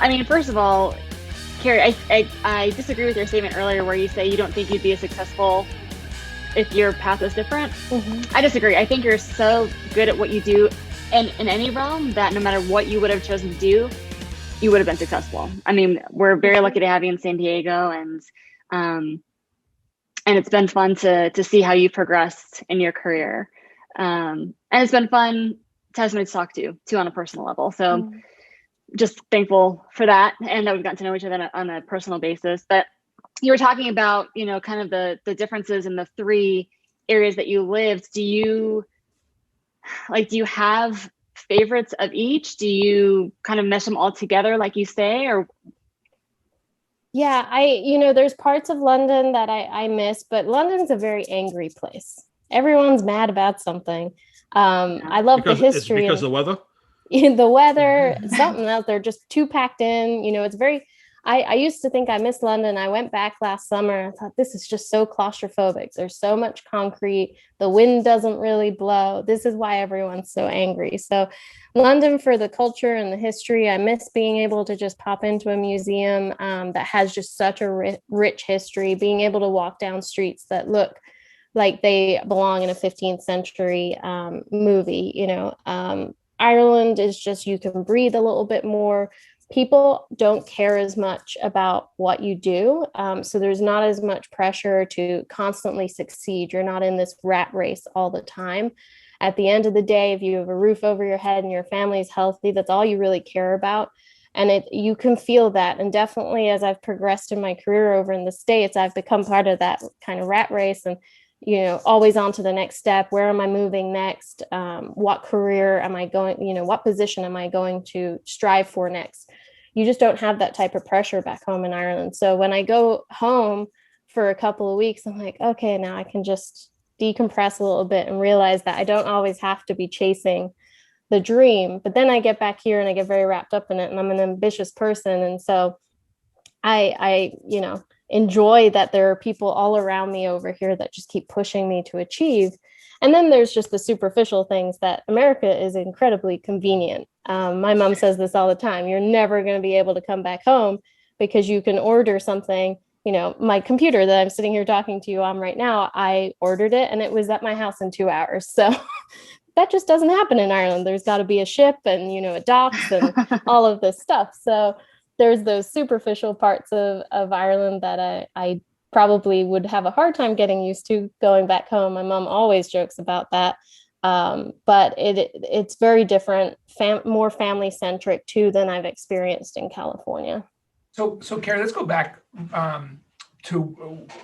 I mean, first of all, Kerry, I disagree with your statement earlier where you say you don't think you'd be as successful if your path was different. I disagree. I think you're so good at what you do in any realm that no matter what you would have chosen to do, you would have been successful. I mean, we're very lucky to have you in San Diego, and it's been fun to see how you've progressed in your career. And it's been fun to have somebody to talk to too on a personal level. So just thankful for that, and that we've gotten to know each other on a personal basis. But you were talking about, kind of the differences in the three areas that you lived. Do you have favorites of each? Do you kind of mesh them all together like you say, or? Yeah, there's parts of London that I miss, but London's a very angry place. Everyone's mad about something. I love the history. It's because of the weather? In the weather, something else. They're just too packed in. It's very, I used to think I missed London. I went back last summer. I thought, this is just so claustrophobic. There's so much concrete. The wind doesn't really blow. This is why everyone's so angry. So London, for the culture and the history, I miss being able to just pop into a museum that has just such a rich history, being able to walk down streets that look like they belong in a 15th century movie. Ireland is just, you can breathe a little bit more. People don't care as much about what you do. So there's not as much pressure to constantly succeed. You're not in this rat race all the time. At the end of the day, if you have a roof over your head and your family's healthy, that's all you really care about. And you can feel that. And definitely as I've progressed in my career over in the States, I've become part of that kind of rat race, and always on to the next step. Where am I moving next? What career am I going, what position am I going to strive for next? You just don't have that type of pressure back home in Ireland. So when I go home for a couple of weeks, I'm like, okay, now I can just decompress a little bit and realize that I don't always have to be chasing the dream. But then I get back here and I get very wrapped up in it, and I'm an ambitious person. And so I enjoy that there are people all around me over here that just keep pushing me to achieve. And then there's just the superficial things that America is incredibly convenient. My mom says this all the time. You're never going to be able to come back home because you can order something. My computer that I'm sitting here talking to you on right now, I ordered it and it was at my house in 2 hours. So that just doesn't happen in Ireland. There's got to be a ship and, a docks and all of this stuff. So there's those superficial parts of Ireland that I probably would have a hard time getting used to going back home. My mom always jokes about that. But it's very different, more family centric too than I've experienced in California. So Kerry, let's go back to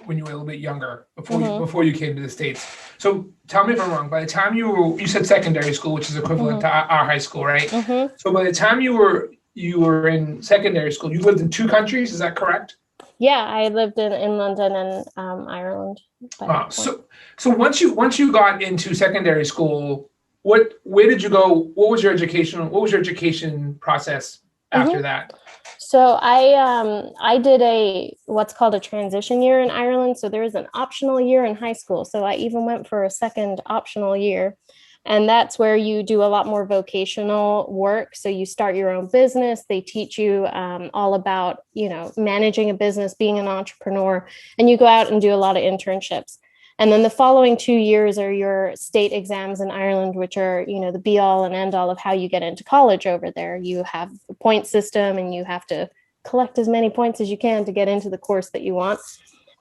when you were a little bit younger, before you came to the States. So tell me if I'm wrong. By the time you said secondary school, which is equivalent to our high school, right? So by the time you were in secondary school, you lived in two countries. Is that correct? Yeah, I lived in London and Ireland. Wow. So once you got into secondary school, where did you go? What was your education process after that? So I did what's called a transition year in Ireland. So there is an optional year in high school. So I even went for a second optional year. And that's where you do a lot more vocational work. So you start your own business. They teach you all about, managing a business, being an entrepreneur, and you go out and do a lot of internships. And then the following 2 years are your state exams in Ireland, which are, the be all and end all of how you get into college over there. You have a point system and you have to collect as many points as you can to get into the course that you want.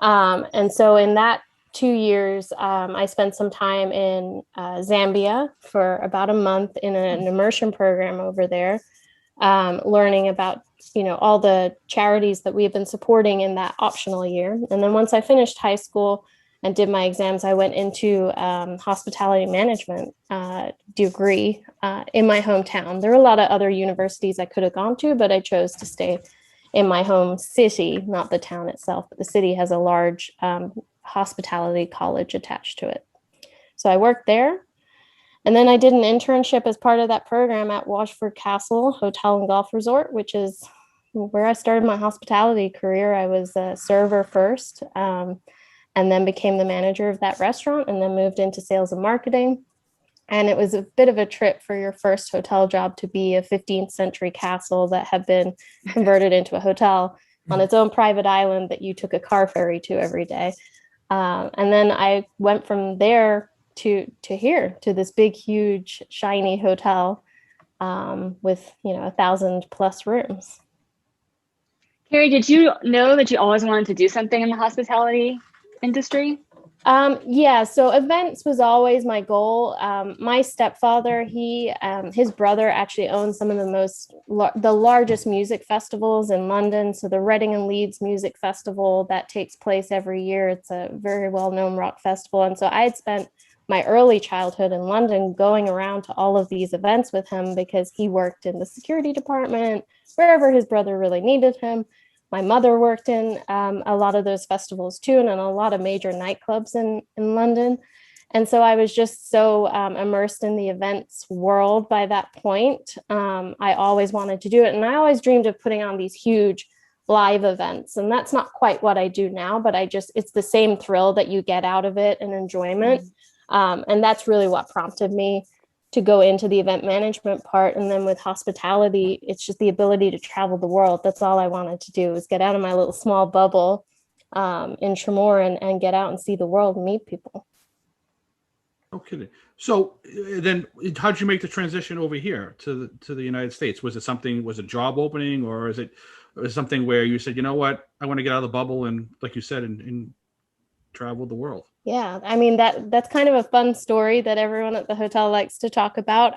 And so in that 2 years, I spent some time in Zambia for about a month in an immersion program over there, learning about, all the charities that we've been supporting in that optional year. And then once I finished high school and did my exams, I went into hospitality management degree in my hometown. There are a lot of other universities I could have gone to, but I chose to stay in my home city, not the town itself, but the city has a large hospitality college attached to it. So I worked there. And then I did an internship as part of that program at Washford Castle Hotel and Golf Resort, which is where I started my hospitality career. I was a server first, and then became the manager of that restaurant, and then moved into sales and marketing. And it was a bit of a trip for your first hotel job to be a 15th century castle that had been converted into a hotel on its own private island that you took a car ferry to every day. And then I went from there to here, to this big, huge, shiny hotel with 1,000+ rooms. Kerry, did you know that you always wanted to do something in the hospitality industry? Yeah, so events was always my goal. My stepfather, his brother actually owns some of the largest music festivals in London. So the Reading and Leeds Music Festival that takes place every year. It's a very well-known rock festival. And so I had spent my early childhood in London going around to all of these events with him because he worked in the security department, wherever his brother really needed him. My mother worked in a lot of those festivals too, and in a lot of major nightclubs in London. And so I was just so immersed in the events world by that point. I always wanted to do it. And I always dreamed of putting on these huge live events. And that's not quite what I do now, but it's the same thrill that you get out of it and enjoyment. And that's really what prompted me to go into the event management part. And then with hospitality, it's just the ability to travel the world. That's all I wanted to do, was get out of my little small bubble in Tremor and get out and see the world and meet people. No kidding. So then how did you make the transition over here to the United States? Was it a job opening, or is it something where you said, you know what, I want to get out of the bubble and, like you said, and travel the world? Yeah, I mean, that's kind of a fun story that everyone at the hotel likes to talk about.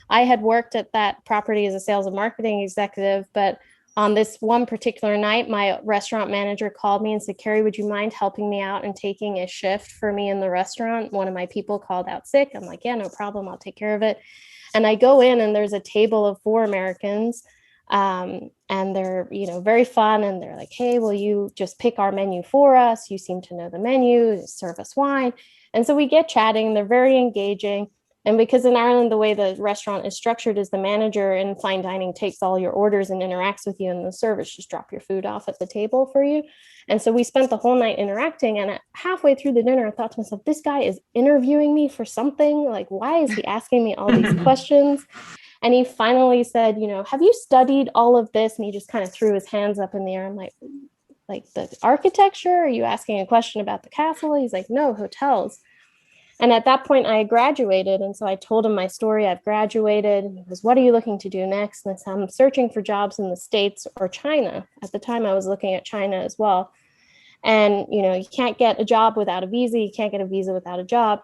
I had worked at that property as a sales and marketing executive, but on this one particular night, my restaurant manager called me and said, Kerry, would you mind helping me out and taking a shift for me in the restaurant? One of my people called out sick. I'm like, yeah, no problem. I'll take care of it. And I go in and there's a table of 4 Americans. And they're, very fun. And they're like, hey, will you just pick our menu for us? You seem to know the menu, serve us wine. And so we get chatting. They're very engaging. And because in Ireland, the way the restaurant is structured is the manager in fine dining takes all your orders and interacts with you, and the servers just drop your food off at the table for you. And so we spent the whole night interacting. And halfway through the dinner, I thought to myself, this guy is interviewing me for something. Like, why is he asking me all these questions? And he finally said, have you studied all of this? And he just kind of threw his hands up in the air. I'm like the architecture? Are you asking a question about the castle? He's like, no, hotels. And at that point I graduated. And so I told him my story. I've graduated. And he goes, what are you looking to do next? And I said, I'm searching for jobs in the States or China. At the time I was looking at China as well. And, you can't get a job without a visa. You can't get a visa without a job.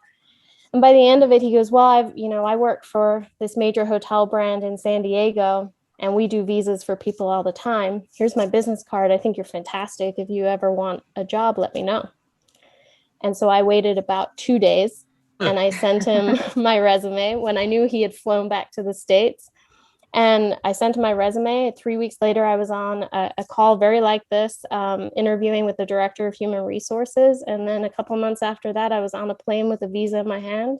And by the end of it, he goes, well, I work for this major hotel brand in San Diego, and we do visas for people all the time. Here's my business card. I think you're fantastic. If you ever want a job, let me know. And so I waited about 2 days and I sent him my resume when I knew he had flown back to the States. And I sent him my resume. 3 weeks later, I was on a call very like this, interviewing with the director of human resources. And then a couple months after that, I was on a plane with a visa in my hand,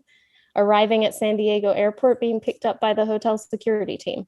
arriving at San Diego airport, being picked up by the hotel security team.